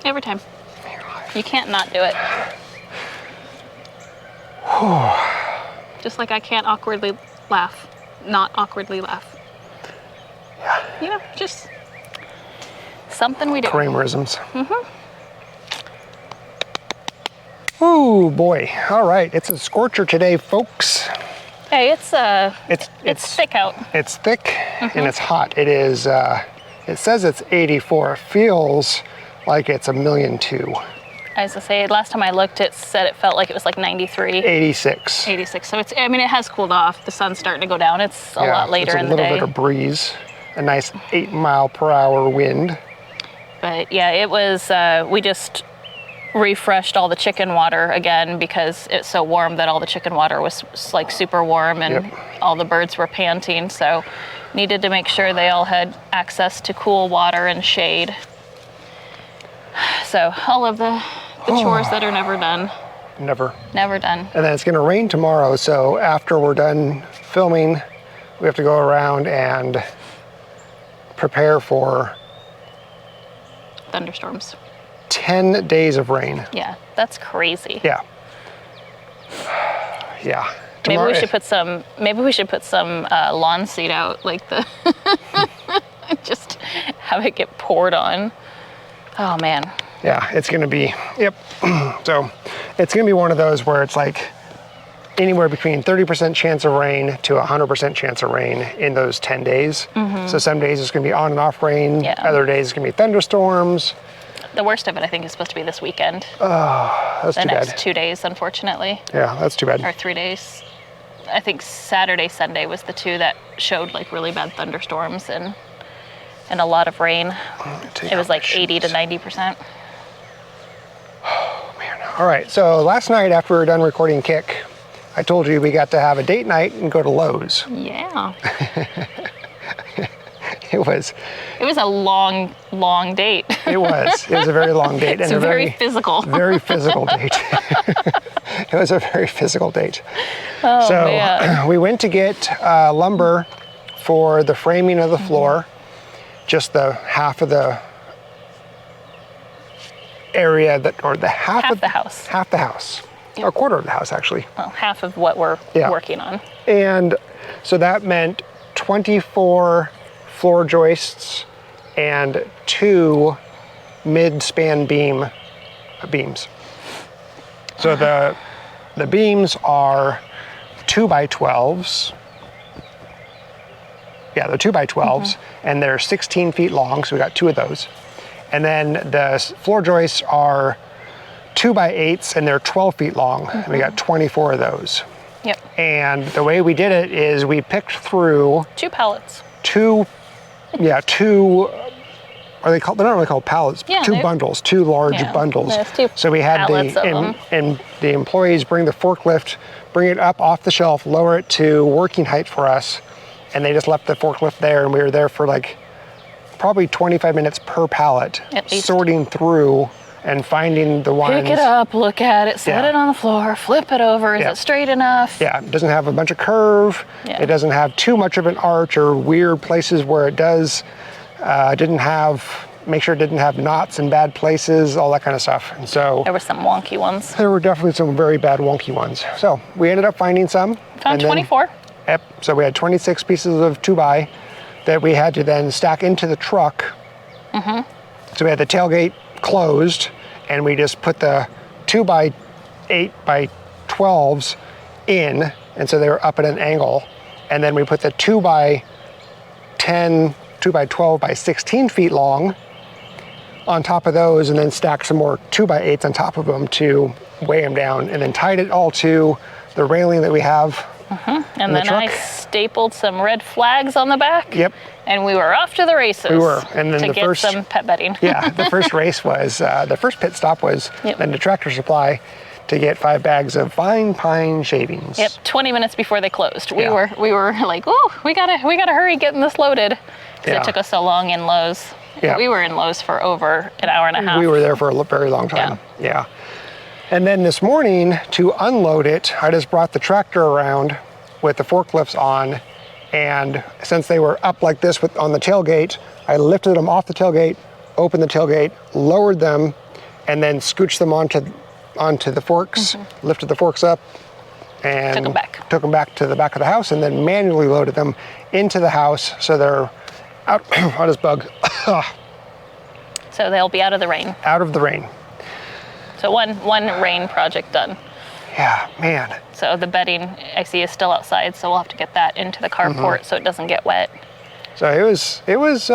Every time. You can't not do it. Just like I can't awkwardly laugh. Not awkwardly laugh. Yeah. You know, just something we do. Kraemerisms. Oh boy. All right. It's a scorcher today, folks. Hey, it's thick out. It's thick and it's hot. It is, it says it's 84. It feels like it's 1,000,002. I was gonna say, last time I looked, it said it felt like it was like 93. 86. 86. So it's, I mean, it has cooled off. The sun's starting to go down. It's a lot later in the day. It's a little bit of breeze. A nice 8-mile-per-hour wind. But yeah, it was, we just refreshed all the chicken water again because it's so warm that all the chicken water was like super warm and all the birds were panting. So needed to make sure they all had access to cool water and shade. So all of the chores that are never done. Never done. And then it's going to rain tomorrow, so after we're done filming, we have to go around and prepare for thunderstorms. 10 days of rain. Yeah, that's crazy. Yeah. Yeah. Maybe we should put some lawn seed out, like the just have it get poured on. Oh man. Yeah, it's gonna be, so it's gonna be one of those where it's like anywhere between 30% chance of rain to 100% chance of rain in those 10 days. So some days it's gonna be on and off rain, other days it's gonna be thunderstorms. The worst of it, I think, is supposed to be this weekend. Oh, that's too bad. The next 2 days, unfortunately. Yeah, that's too bad. Or 3 days. I think Saturday, Sunday was the two that showed like really bad thunderstorms and a lot of rain. It was like 80 to 90%. Oh man. All right, so last night after we were done recording Kick, I told you we got to have a date night and go to Lowe's. Yeah. It was a long date. It was a very long date. It's and a very physical. Very physical date. It was a very physical date. Oh, so man. We went to get lumber for the framing of the floor, just the half of the area or the half of the house. Half the house. Yep. A quarter of the house, actually. Well, half of what we're working on. And so that meant 24 floor joists and 2 mid-span beams. So the beams are 2x12s. Yeah, they're 2x12s, and they're 16 feet long, so we got 2 of those. And then the floor joists are 2x8s, and they're 12 feet long, and we got 24 of those. Yep. And the way we did it is we picked through 2 pallets. Two, they're not really called pallets, yeah, 2 bundles, 2 large bundles. So we had the employees bring the forklift, bring it up off the shelf, lower it to working height for us, and they just left the forklift there, and we were there for like probably 25 minutes per pallet, sorting through and finding the ones. Pick it up, look at it, set it on the floor, flip it over. Is it straight enough? Yeah, it doesn't have a bunch of curve. Yeah. It doesn't have too much of an arch or weird places where it does. Make sure it didn't have knots in bad places, all that kind of stuff. And so there were some wonky ones. There were definitely some very bad wonky ones. So we ended up finding some. Found 24. Yep. So we had 26 pieces of 2x that we had to then stack into the truck. So we had the tailgate closed, and we just put the 2x8x12s in, and so they were up at an angle. And then we put the 2x10, 2x12 by 16 feet long on top of those, and then stacked some more 2x8s on top of them to weigh them down, and then tied it all to the railing that we have. And then I stapled some red flags on the back. Yep. And we were off to the races. We were. And then to get some pet bedding. Yeah, the first race was, the first pit stop was then to Tractor Supply to get 5 bags of fine pine shavings. Yep, 20 minutes before they closed. We were like, oh, we gotta hurry getting this loaded. Because it took us so long in Lowe's. Yeah. We were in Lowe's for over an hour and a half. We were there for a very long time. Yeah. And then this morning, to unload it, I just brought the tractor around with the forklifts on, and since they were up like this on the tailgate, I lifted them off the tailgate, opened the tailgate, lowered them, and then scooched them onto the forks, lifted the forks up, and took them back to the back of the house, and then manually loaded them into the house so they're out. How does bug? So they'll be out of the rain. Out of the rain. So one rain project done. Yeah, man. So the bedding I see is still outside, so we'll have to get that into the carport so it doesn't get wet. So it was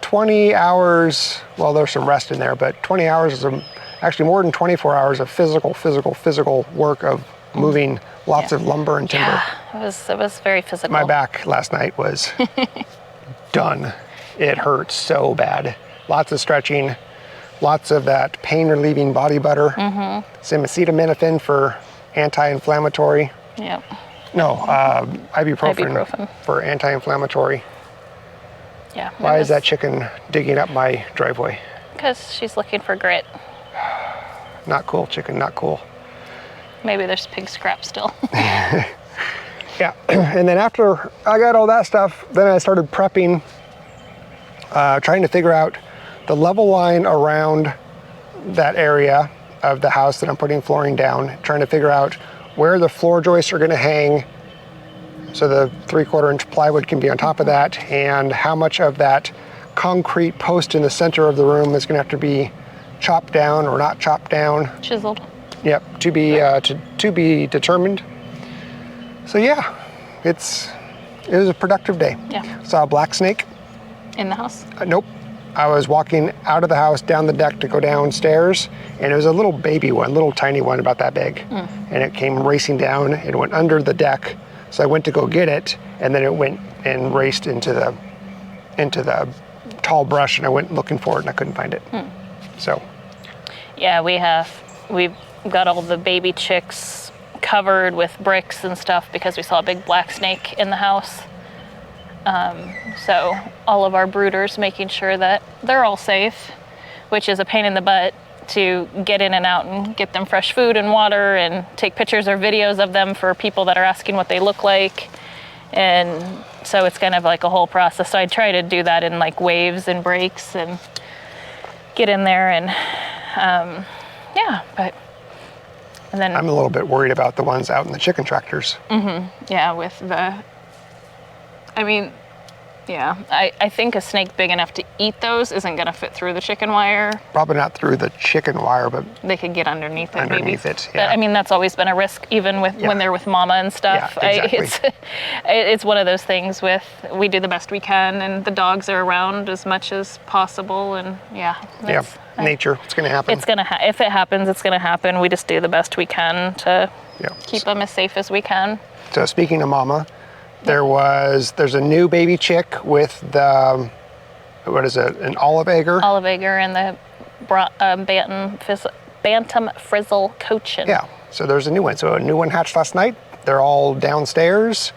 20 hours. Well, there's some rest in there, but 20 hours is actually more than 24 hours of physical work of moving lots of lumber and timber. Yeah, it was very physical. My back last night was done. It hurt so bad. Lots of stretching, lots of that pain relieving body butter. Some acetaminophen for anti-inflammatory. Yep. No, ibuprofen for anti-inflammatory. Yeah. Why is that chicken digging up my driveway? Because she's looking for grit. Not cool, chicken, not cool. Maybe there's pig scrap still. Yeah, and then after I got all that stuff, then I started prepping, trying to figure out the level line around that area of the house that I'm putting flooring down, trying to figure out where the floor joists are gonna hang so the 3/4 inch plywood can be on top of that, and how much of that concrete post in the center of the room is gonna have to be chopped down or not chopped down. Chiseled. Yep, to be determined. So yeah, it was a productive day. Yeah. Saw a black snake. In the house? Nope. I was walking out of the house down the deck to go downstairs, and it was a little baby one, little tiny one about that big. And it came racing down, it went under the deck. So I went to go get it, and then it went and raced into the tall brush, and I went looking for it and I couldn't find it. So. Yeah, we've got all the baby chicks covered with bricks and stuff because we saw a big black snake in the house. So all of our brooders, making sure that they're all safe, which is a pain in the butt to get in and out and get them fresh food and water and take pictures or videos of them for people that are asking what they look like. And so it's kind of like a whole process. So I try to do that in like waves and breaks and get in there and and then I'm a little bit worried about the ones out in the chicken tractors. Yeah, with I think a snake big enough to eat those isn't going to fit through the chicken wire. Probably not through the chicken wire, but they could get underneath it. Underneath maybe. it, yeah. But, I mean, that's always been a risk, even with when they're with mama and stuff. Yeah, exactly. It's one of those things with we do the best we can, and the dogs are around as much as possible, and nature. It's going to happen. It's going to if it happens, it's going to happen. We just do the best we can to keep them as safe as we can. So speaking of mama. There's a new baby chick with the, what is it, an olive egger? Olive egger and the bantam frizzle cochin. Yeah, so there's a new one. So a new one hatched last night. They're all downstairs,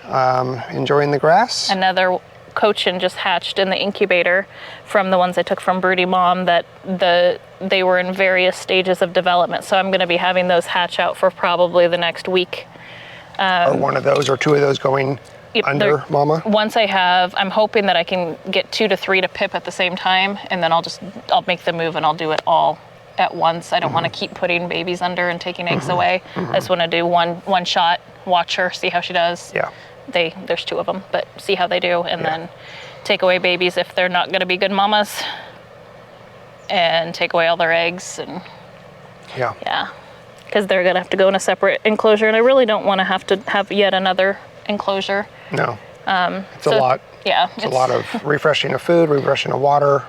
enjoying the grass. Another cochin just hatched in the incubator from the ones I took from Broody Mom that they were in various stages of development. So I'm going to be having those hatch out for probably the next week. Or one of those or two of those going under mama? Once I'm hoping that I can get 2 to 3 to pip at the same time, and then I'll make the move and I'll do it all at once. I don't want to keep putting babies under and taking eggs away. I just want to do one shot, watch her, see how she does. Yeah. There's 2 of them, but see how they do, and then take away babies if they're not going to be good mamas, and take away all their eggs and because they're going to have to go in a separate enclosure, and I really don't want to have yet another enclosure. No. It's a lot. Yeah. It's a lot of refreshing of food, refreshing of water,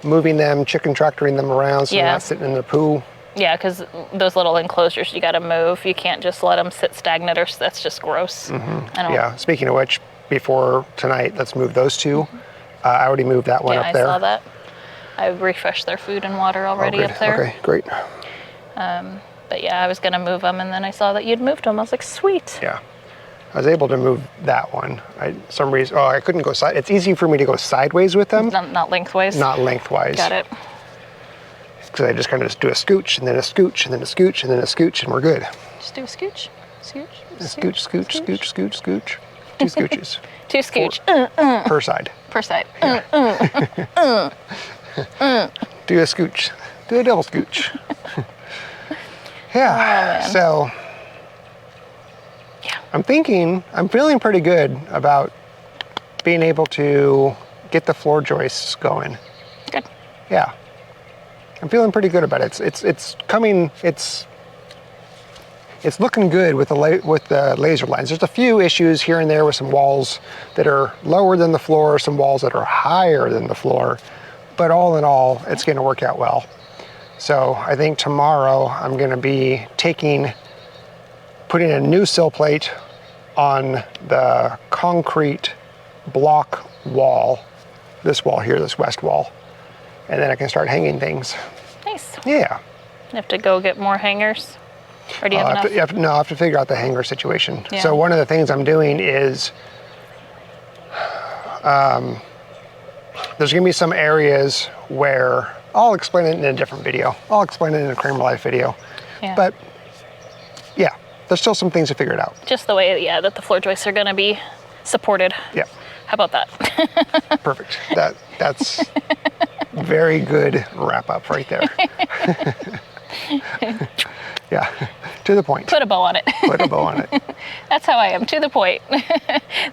moving them, chicken tractoring them around so they're not sitting in the poo. Yeah, because those little enclosures you got to move. You can't just let them sit stagnant, or that's just gross. Yeah, speaking of which, before tonight, let's move those 2. I already moved that one up there. Yeah, I saw that. I refreshed their food and water already up there. Okay, great. But yeah, I was going to move them, and then I saw that you'd moved them. I was like, sweet. Yeah. I was able to move that one. Some reason, I couldn't go side. It's easy for me to go sideways with them. Not lengthwise? Not lengthwise. Got it. Because I just kind of just do a scooch, and then a scooch, and then a scooch, and then a scooch, and we're good. Just do a scooch. Scooch. Scooch, scooch, scooch, scooch, scooch. 2 scooches. 2 scooch. Per side. Per side. Do a scooch. Do a double scooch. Yeah. So I'm feeling pretty good about being able to get the floor joists going. Good. Yeah. I'm feeling pretty good about it. It's coming. It's looking good with the laser lines. There's a few issues here and there with some walls that are lower than the floor, some walls that are higher than the floor, but all in all, it's going to work out well. So I think tomorrow I'm going to be putting a new sill plate on the concrete block wall, this wall here, this west wall, and then I can start hanging things. Nice. Yeah. You have to go get more hangers? Or do you have enough? I have to figure out the hanger situation. Yeah. So one of the things I'm doing is there's going to be some areas where I'll explain it in a different video. I'll explain it in a KraemerLife video. Yeah. But yeah, there's still some things to figure it out. Just the way, that the floor joists are going to be supported. Yeah. How about that? Perfect. That's very good wrap up right there. Yeah, to the point. Put a bow on it. Put a bow on it. That's how I am, to the point.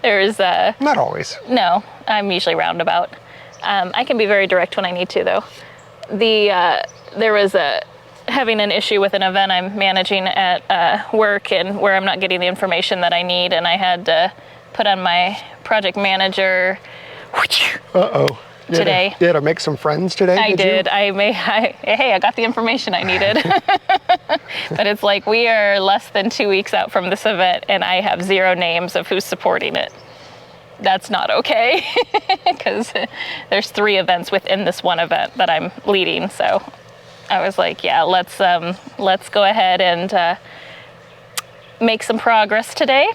There's not always. No, I'm usually roundabout. I can be very direct when I need to, though. There was having an issue with an event I'm managing at work, and where I'm not getting the information that I need, and I had to put on my project manager. Uh-oh. Today. You had to make some friends today? I did. Hey, I got the information I needed. But it's like we are less than 2 weeks out from this event, and I have 0 names of who's supporting it. That's not okay, because there's 3 events within this one event that I'm leading. So I was like, yeah, let's go ahead and make some progress today.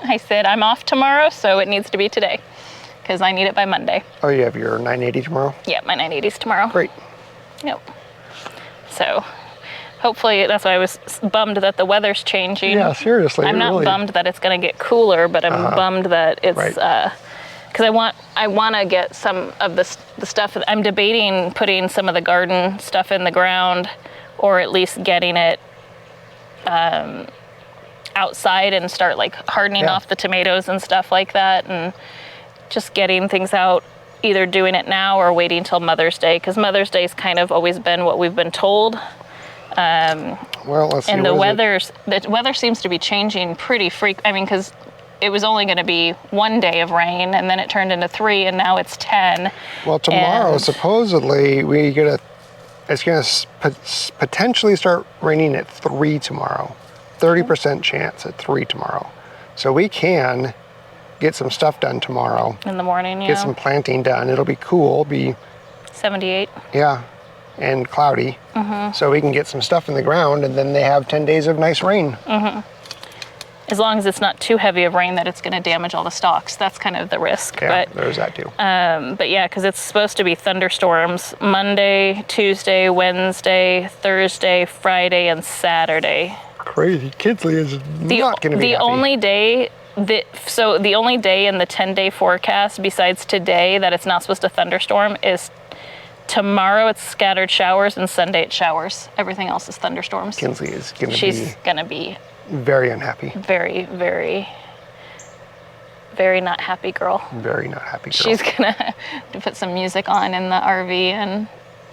I said I'm off tomorrow, so it needs to be today, because I need it by Monday. Oh, you have your 980 tomorrow? Yeah, my 980's tomorrow. Great. Yep. So hopefully, that's why I was bummed that the weather's changing. Yeah, seriously. I'm not bummed that it's going to get cooler, but I'm bummed that it's, because I want to get some of the stuff. I'm debating putting some of the garden stuff in the ground, or at least getting it outside and start like hardening off the tomatoes and stuff like that, and just getting things out, either doing it now or waiting till Mother's Day, because Mother's Day's kind of always been what we've been told. Well, let's see. And the weather seems to be changing pretty I mean, because it was only going to be 1 day of rain, and then it turned into 3, and now it's 10. Well, tomorrow, supposedly, it's going to potentially start raining at 3 tomorrow. 30% chance at 3 tomorrow. So we can get some stuff done tomorrow. In the morning, yeah. Get some planting done. It'll be cool. Be 78. Yeah, and cloudy. Mm-hmm. So we can get some stuff in the ground, and then they have 10 days of nice rain. Mm-hmm. As long as it's not too heavy of rain that it's going to damage all the stalks. That's kind of the risk. Yeah, there's that too. But yeah, because it's supposed to be thunderstorms Monday, Tuesday, Wednesday, Thursday, Friday, and Saturday. Crazy. Kinsley is not going to be happy. The only day in the 10-day forecast besides today that it's not supposed to thunderstorm is tomorrow. It's scattered showers, and Sunday it's showers. Everything else is thunderstorms. Kinsley is going to be... She's going to be... very unhappy. Very, very, very not happy girl. Very not happy girl. She's going to put some music on in the RV and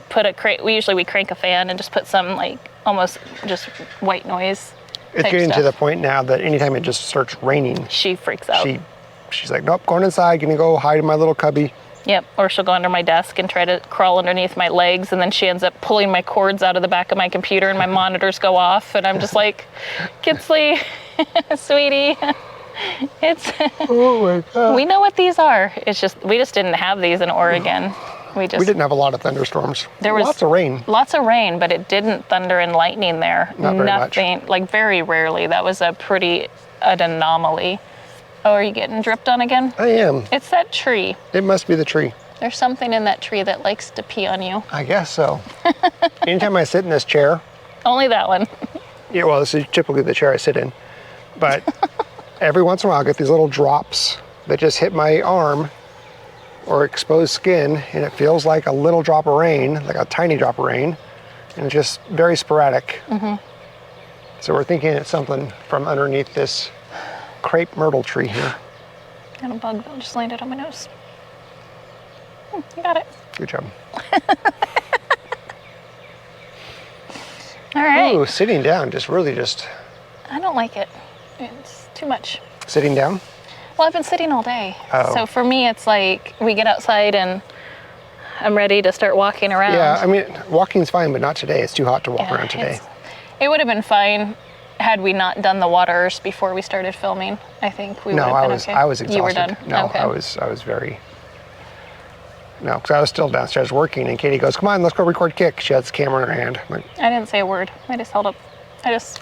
put we crank a fan and just put some like almost just white noise. It's getting to the point now that anytime it just starts raining, she freaks out. She's like, nope, going inside, gonna go hide in my little cubby. Yep, or she'll go under my desk and try to crawl underneath my legs, and then she ends up pulling my cords out of the back of my computer, and my monitors go off, and I'm just like, Kinsley, sweetie, oh my God. We know what these are. It's just, we just didn't have these in Oregon. We didn't have a lot of thunderstorms. There was lots of rain. Lots of rain, but it didn't thunder and lightning there. Not very Nothing, much. Like very rarely. That was an anomaly. Oh, are you getting dripped on again? I am. It's that tree. It must be the tree. There's something in that tree that likes to pee on you. I guess so. Anytime I sit in this chair. Only that one. Yeah, well, this is typically the chair I sit in. But every once in a while, I get these little drops that just hit my arm or exposed skin, and it feels like a little drop of rain, like a tiny drop of rain. and just very sporadic. So we're thinking it's something from underneath this crepe myrtle tree here. Got a bug that just landed on my nose. You got it. Good job. All right. Ooh, sitting down, really I don't like it. It's too much. Sitting down? Well, I've been sitting all day. Oh. So for me, it's like we get outside and I'm ready to start walking around. Yeah, I mean, walking's fine, but not today. It's too hot to walk around today. It would have been fine had we not done the waters before we started filming. I think we would have been okay. I was exhausted. You were done? No, okay. I was very... No, because I was still downstairs working, and Katie goes, "Come on, let's go record Kick." She has the camera in her hand. I'm like, I didn't say a word. I just held up. I just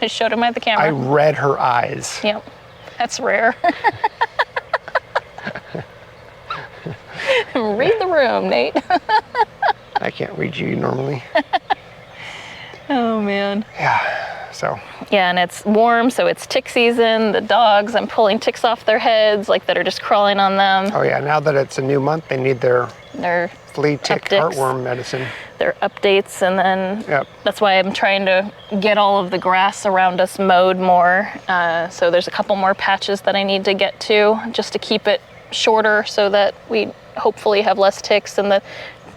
showed him at the camera. I read her eyes. Yep, that's rare. Read the room, Nate. I can't read you normally. Oh man. Yeah. So. Yeah, and it's warm, so it's tick season. The dogs, I'm pulling ticks off their heads, like that are just crawling on them. Oh yeah, now that it's a new month, they need their flea, tick, heartworm medicine. Their updates, and then that's why I'm trying to get all of the grass around us mowed more. So there's a couple more patches that I need to get to, just to keep it shorter, so that we hopefully have less ticks, and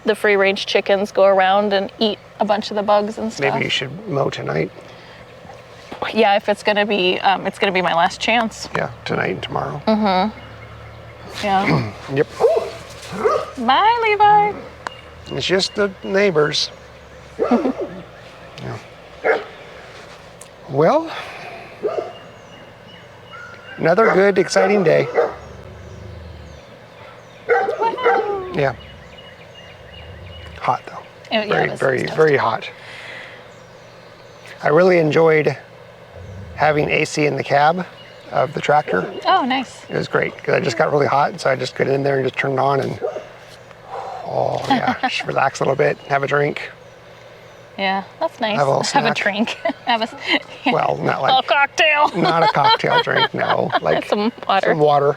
the free-range chickens go around and eat a bunch of the bugs and stuff. Maybe you should mow tonight. Yeah, if it's gonna be my last chance. Yeah, tonight and tomorrow. Yeah. Yep. Bye, Levi. It's just the neighbors. Yeah. Well, another good, exciting day. Yeah. Hot though. Very hot. I really enjoyed having AC in the cab of the tractor. Oh, nice. It was great because I just got really hot, so I just got in there and just turned it on and just relax a little bit, have a drink. Yeah, that's nice. Have a little snack. Have a drink. Well, not like a cocktail. Not a cocktail drink, no. Like some water. Some water.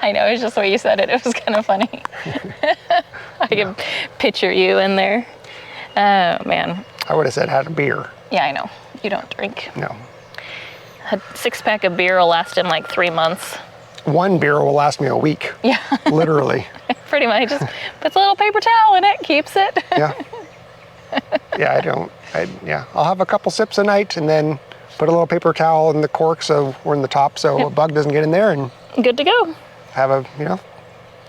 I know, it's just the way you said it. It was kind of funny. I can picture you in there. Oh man. I would have said had a beer. Yeah, I know. You don't drink. No. A 6-pack of beer will last in like 3 months. One beer will last me a week. Yeah. Literally. Pretty much. Just puts a little paper towel in it, keeps it. Yeah. Yeah, I'll have a couple sips a night and then put a little paper towel in the cork or in the top so a bug doesn't get in there, and good to go. Have a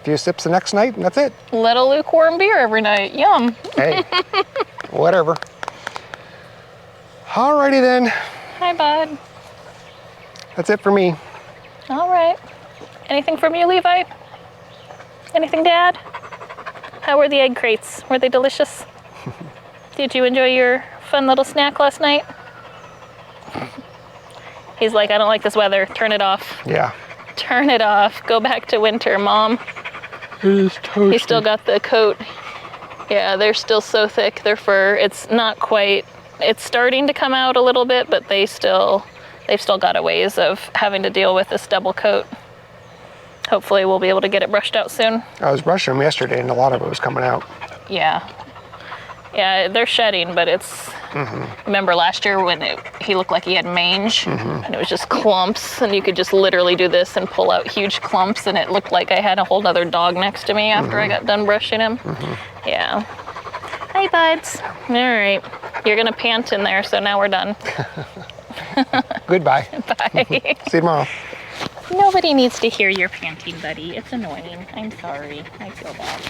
few sips the next night, and that's it. Little lukewarm beer every night. Yum. Hey, whatever. Alrighty then. Hi, bud. That's it for me. All right. Anything from you, Levi? Anything, Dad? How were the egg crates? Were they delicious? Did you enjoy your fun little snack last night? He's like, I don't like this weather. Turn it off. Yeah. Turn it off. Go back to winter, Mom. It is toasty. He still got the coat. Yeah, they're still so thick, their fur. It's not quite, it's starting to come out a little bit, but they've still got a ways of having to deal with this double coat. Hopefully we'll be able to get it brushed out soon. I was brushing them yesterday and a lot of it was coming out. Yeah. Yeah, they're shedding, but it's, remember last year when he looked like he had mange, and it was just clumps, and you could just literally do this and pull out huge clumps, and it looked like I had a whole other dog next to me after I got done brushing him. Yeah. Hi, buds. All right. You're going to pant in there, so now we're done. Goodbye. Bye. See you tomorrow. Nobody needs to hear your panting, buddy. It's annoying. I'm sorry. I feel bad.